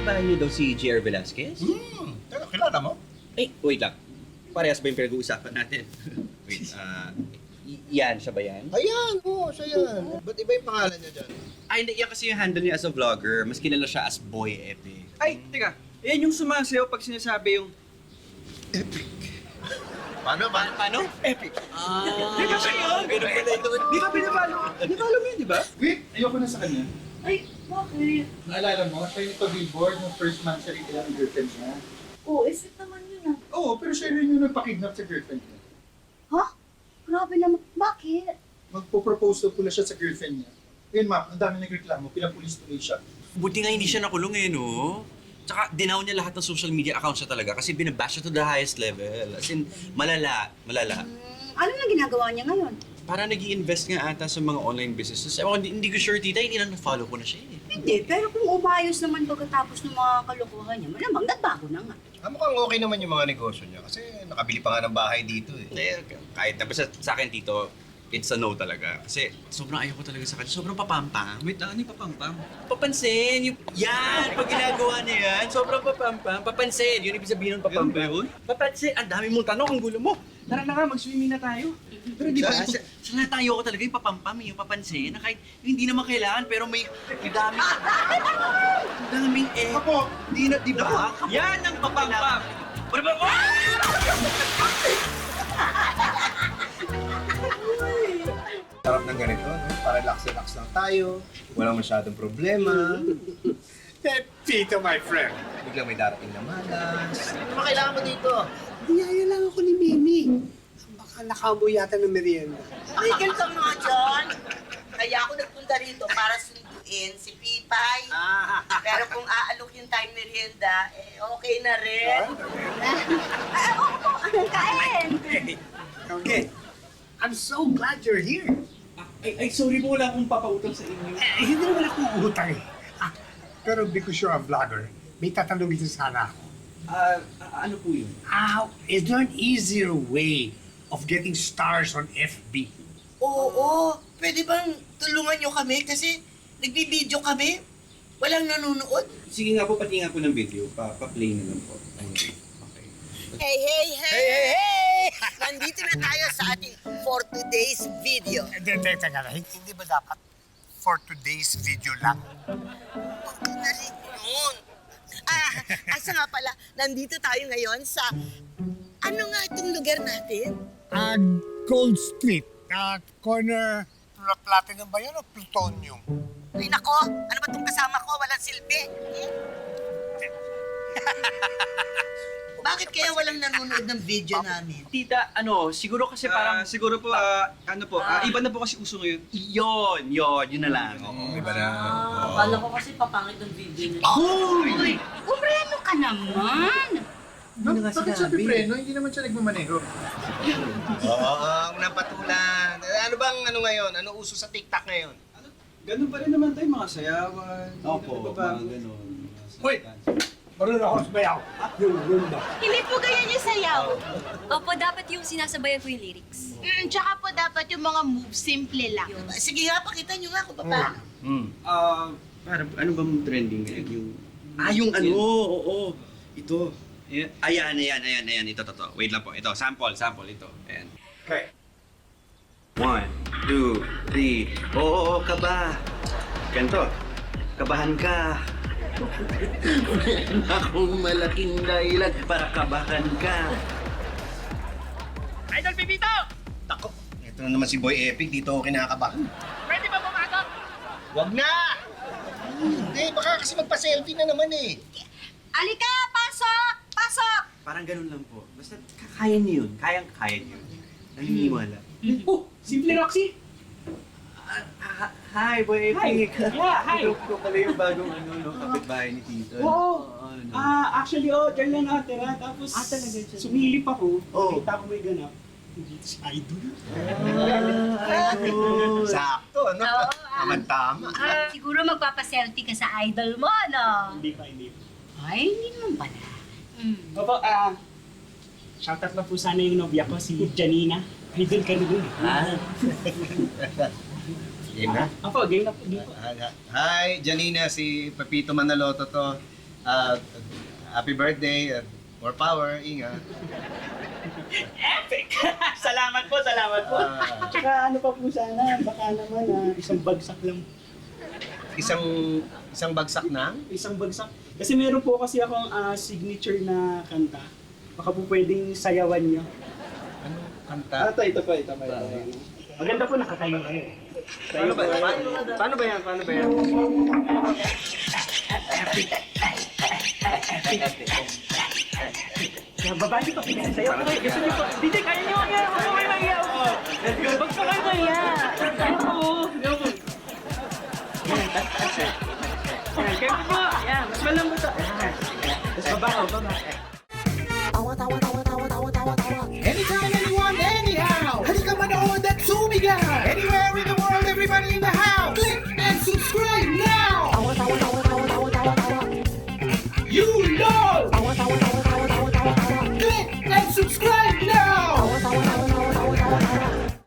kapitbahay niyo daw si J.R. Velasquez? Teka, kilala mo? Ay, wait lang. Parehas ba yung pinag-uusapan natin? Wait, yan, siya ba yan? Ayan, oo, siya yan. Ba't iba yung pangalan niya dyan? Ay, hindi. Yan kasi yung handle niya as a vlogger. Mas kilala siya as Boy Epic. Ay, teka. Yan yung sumasayaw pag sinasabi yung... Paano? Epic. Di ba siya yun? Ganun pala yun. Di ka pinabalo? Nabalo mo yun, di ba? Wait, ayoko na sa kanya. Ay, bakit? Naalala mo, siya yung nagpa-billboard nung first month siya rin ang girlfriend niya. Oo, isip naman yun ah. Oo, pero siya rin yung nagpa-kidnap sa girlfriend niya. Ha? Grabe naman. Bakit? Magpo-propose daw pala siya sa girlfriend niya. Ngayon ma'am, ang dami nagreklamo, pinapulis tuloy siya. Buti nga hindi siya nakulong eh, no? Tsaka dinaw niya lahat ng social media accounts niya talaga kasi binabash siya to the highest level. As in, malala. Ano na ginagawa niya ngayon? Para nag-i-invest nga ata sa mga online businesses. Ewan, hindi ko sure, tita, hindi na na-follow ko na siya eh. Hindi, pero kung umayos naman pagkatapos ng mga kalokohan niya, malamang nagbago na nga. Mukhang okay naman yung mga negosyo niya kasi nakabili pa nga ng bahay dito eh. Kahit na, basta sa akin, tito, it's a no talaga. Kasi sobrang ayaw ko talaga sa kanya. Sobrang papampam. Wait lang, ano yung papampam? Papansin! Yan! Pag ginagawa niya yan, sobrang papampam. Papansin! Yun ibig sabihin ng Ganun ba papampam. yun? Papansin! Ang dami mong tanong, ang gulo mo. Tara na nga, mag-swimming na tayo. Pero di ba, sa lahat tayo ko talaga yung papampam, yung papansin, na kahit hindi naman kailangan, pero may daming Apo! Di na, di ba? Yan ang papampam! Ano ba? Sarap ng ganito, no? Para relax-relax lang tayo, walang masyadong problema. Tito, my friend. Biglang may darating na malas. Ano ba kailangan mo dito? Niyaya lang ako ni Mimi. Baka nakamoy yata ng merienda. Tigil ka nga dyan. Kaya ako nagpunta rito para sunduin si Pipay. Pero kung aalok yung time merienda, okay na rin. Kain! Okay. I'm so glad you're here. Ay, sorry po, wala akong papautang sa inyo. Hindi naman ako uutang eh. Pero because you're a vlogger, may tatanungin sana ako. Ano po yun? Is there an easier way of getting stars on FB? Oo, pwede bang tulungan nyo kami kasi nagbibideo kami? Walang nanonood? Sige nga po, pati nga po ng video. Pa-play na lang po. Okay. Hey! Nandito na tayo sa ating for today's video. Teka lang, hindi ba dapat for today's video lang? Okay na rin yun. Asa nga pala, nandito tayo ngayon sa... Ano nga itong lugar natin? Gold Street. Corner Platinum ba yun o Plutonium? Ay nako, ano ba itong kasama ko? Walang silbi. Bakit kaya walang nanonood ng video namin? Tita, siguro kasi parang... siguro po, iba na po kasi uso ngayon. Yun na lang. Oo, iba na. Akala ko kasi papangit ang video niya. Uy! Umreno ka naman! Bakit siya pipreno? Hindi naman siya nagmamaneho. Oo, napatulan. Ano bang ngayon? Ano uso sa TikTok ngayon? Ganun pa rin naman tayo, mga sayawan. Opo, Diba? mga ganun. Hoy! Marunong ako sumayaw. Yung rumba. Hindi po ganyan yung sayaw. Opo, dapat yung sinasabayan ko yung lyrics. Tsaka po dapat yung mga moves, simple lang. Sige nga, pakita nyo nga kung paano. Parang, ano bang trending ngayon? Yung oo. Ito. Ayan. Ito. Wait lang po. Ito, sample, ito. Ayan. Okay. 1, 2, 3. Oo, kaba. Ganito. Kabahan ka. Meron akong malaking dahilan para kabahan ka. Idol Pipito! Tako, ito na naman si Boy Epic. Dito ako kinakabahan. Pwede ba pumasok? Wag na! Hindi, baka kasi magpa-selfie na naman eh. Alika! Pasok! Pasok! Parang ganun lang po. Basta kaya niyo yun. Kaya niyo yun. Naniniwala. Oh, Simple Roxy! Hi, Boy Epic. Yeah, hi. Ito ko pala yung bagong kapitbahay ni Tito. Oo. Actually, dyan lang nakatira. Tapos, talaga dyan? sumilip ako. Oo. Kita ko may ganap. Idol. Sakto, ano? Tama-tama. Siguro magpapaselfie ka sa idol mo, no? Hindi pa. Ay, hindi naman pala. Opo, shoutout lang po sana yung nobya ko, si Janina. Idol ka rin. Game na? Opo, game na po. Hi, Janina, si Pepito Manaloto to. Happy birthday at more power. Ingat. Epic! Salamat po, salamat po. Tsaka ano pa po sana, baka naman isang bagsak lang. Isang bagsak na? Isang bagsak. Kasi meron po kasi akong signature na kanta. Baka po pwedeng sayawan nyo. Ano? Kanta? Ito pa. Maganda po nakatayo kayo. Paano ba yan? Paano ba yan? Babae pa, sayaw ko kayo. Gusto nyo po. DJ, kaya nyo kaya. Huwag mo kayo mag-iyaw. Bagsak kayo kaya. Sayaw ko. Yan, kayo po. Yan, mas malambot to. Tapos baba. Anytime, anyone, anyhow. Halika manood at sumigaw. Anywhere in the world, everybody in the house. Click and subscribe now. You know.